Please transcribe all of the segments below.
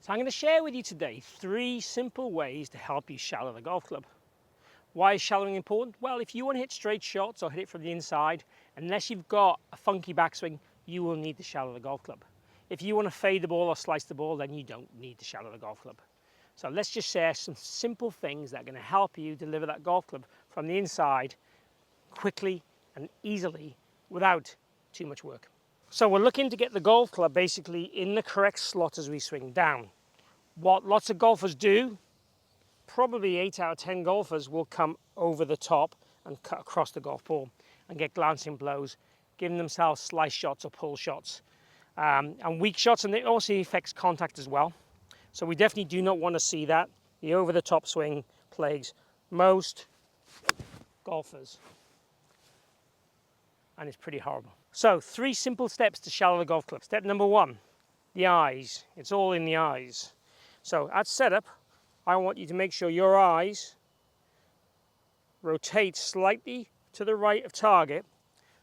So I'm going to share with you today 3 simple ways to help you shallow the golf club. Why is shallowing important? Well, if you want to hit straight shots or hit it from the inside, unless you've got a funky backswing, you will need to shallow the golf club. If you want to fade the ball or slice the ball, then you don't need to shallow the golf club. So let's just share some simple things that are going to help you deliver that golf club from the inside quickly and easily without too much work. So we're looking to get the golf club basically in the correct slot as we swing down. What lots of golfers do, probably 8 out of 10 golfers will come over the top and cut across the golf ball and get glancing blows, giving themselves slice shots or pull shots and weak shots, and it also affects contact as well. So we definitely do not want to see that. The over the top swing plagues most golfers, and it's pretty horrible. So 3 simple steps to shallow the golf club. Step number 1, the eyes. It's all in the eyes. So at setup, I want you to make sure your eyes rotate slightly to the right of target.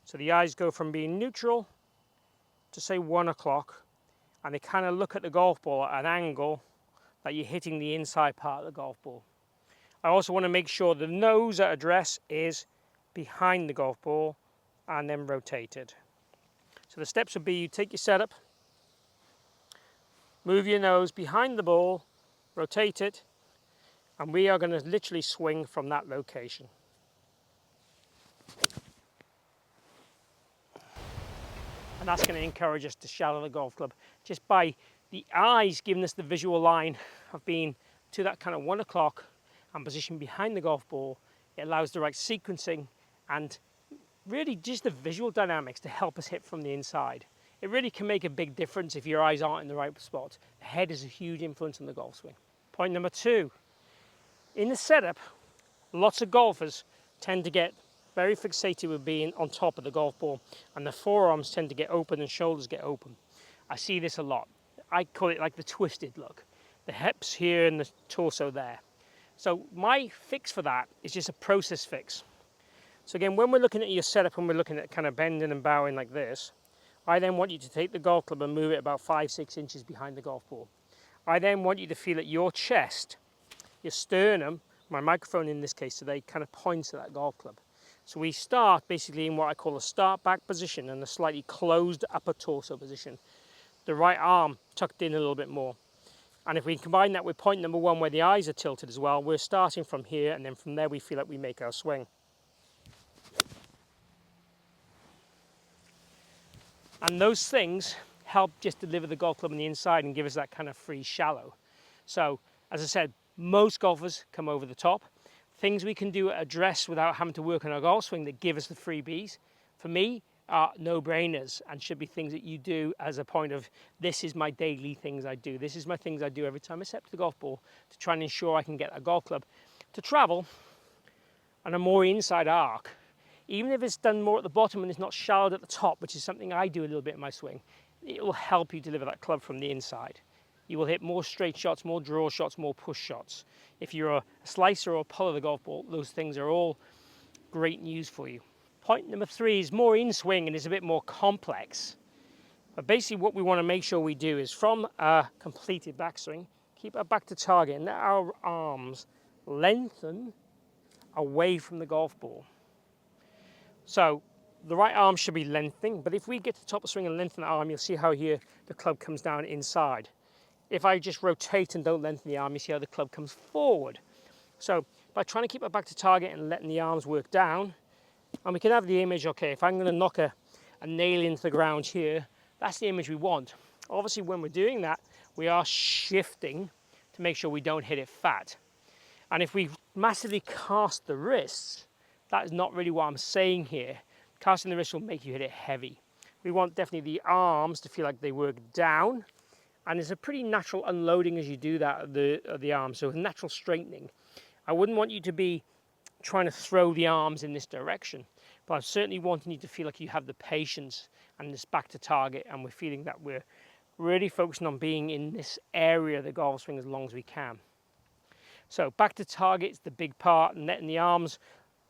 So the eyes go from being neutral to say 1 o'clock, and they kind of look at the golf ball at an angle that you're hitting the inside part of the golf ball. I also want to make sure the nose at address is behind the golf ball and then rotated. So the steps would be you take your setup, move your nose behind the ball, rotate it, and we are going to literally swing from that location. And that's going to encourage us to shallow the golf club just by the eyes giving us the visual line of being to that kind of 1 o'clock and position behind the golf ball. It allows the right sequencing and really just the visual dynamics to help us hit from the inside. It really can make a big difference if your eyes aren't in the right spot. The head is a huge influence on the golf swing. Point number 2, in the setup, lots of golfers tend to get very fixated with being on top of the golf ball, and the forearms tend to get open and shoulders get open. I see this a lot. I call it like the twisted look. The hips here and the torso there. So my fix for that is just a process fix. So again, when we're looking at your setup and we're looking at kind of bending and bowing like this, I then want you to take the golf club and move it about 5-6 inches behind the golf ball. I then want you to feel that your chest, your sternum, my microphone in this case today, kind of points to that golf club. So we start basically in what I call a start back position and a slightly closed upper torso position. The right arm tucked in a little bit more. And if we combine that with point number 1 where the eyes are tilted as well, we're starting from here, and then from there we feel like we make our swing. And those things help just deliver the golf club on the inside and give us that kind of free shallow. So, as I said, most golfers come over the top. Things we can do at address without having to work on our golf swing that give us the freebies, for me, are no-brainers and should be things that you do as a point of, this is my daily things I do. This is my things I do every time I set the golf ball to try and ensure I can get a golf club to travel on a more inside arc. Even if it's done more at the bottom and it's not shallowed at the top, which is something I do a little bit in my swing, it will help you deliver that club from the inside. You will hit more straight shots, more draw shots, more push shots. If you're a slicer or a puller of the golf ball, those things are all great news for you. Point number 3 is more in swing and is a bit more complex. But basically what we want to make sure we do is from a completed backswing, keep our back to target and let our arms lengthen away from the golf ball. So the right arm should be lengthening, but if we get to the top of the swing and lengthen the arm, you'll see how here the club comes down inside. If I just rotate and don't lengthen the arm, you see how the club comes forward. So by trying to keep our back to target and letting the arms work down, and we can have the image, okay, if I'm going to knock a nail into the ground here, that's the image we want. Obviously when we're doing that, we are shifting to make sure we don't hit it fat. And if we massively cast the wrists, that is not really what I'm saying here. Casting the wrists will make you hit it heavy. We want definitely the arms to feel like they work down, and it's a pretty natural unloading as you do that of the arms, so natural straightening. I wouldn't want you to be trying to throw the arms in this direction, but I'm certainly wanting you to feel like you have the patience and this back to target, and we're feeling that we're really focusing on being in this area of the golf swing as long as we can. So back to target is the big part, and letting the arms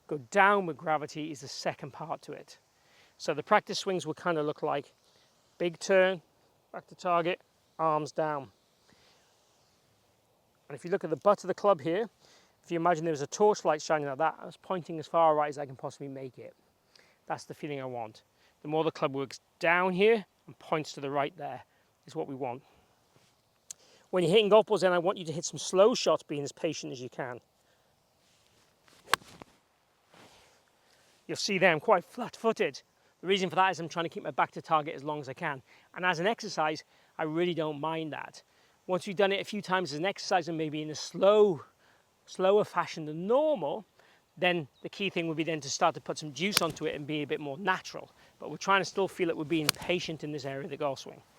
go down with gravity is the second part to it. So the practice swings will kind of look like big turn, back to target, arms down. And if you look at the butt of the club here, if you imagine there was a torchlight shining like that, I was pointing as far right as I can possibly make it. That's the feeling I want. The more the club works down here and points to the right there is what we want. When you're hitting golf balls then, I want you to hit some slow shots, being as patient as you can. You'll see there I'm quite flat-footed. The reason for that is I'm trying to keep my back to target as long as I can. And as an exercise, I really don't mind that. Once you've done it a few times as an exercise and maybe in a slower fashion than normal, then the key thing would be then to start to put some juice onto it and be a bit more natural. But we're trying to still feel that we're being patient in this area of the golf swing.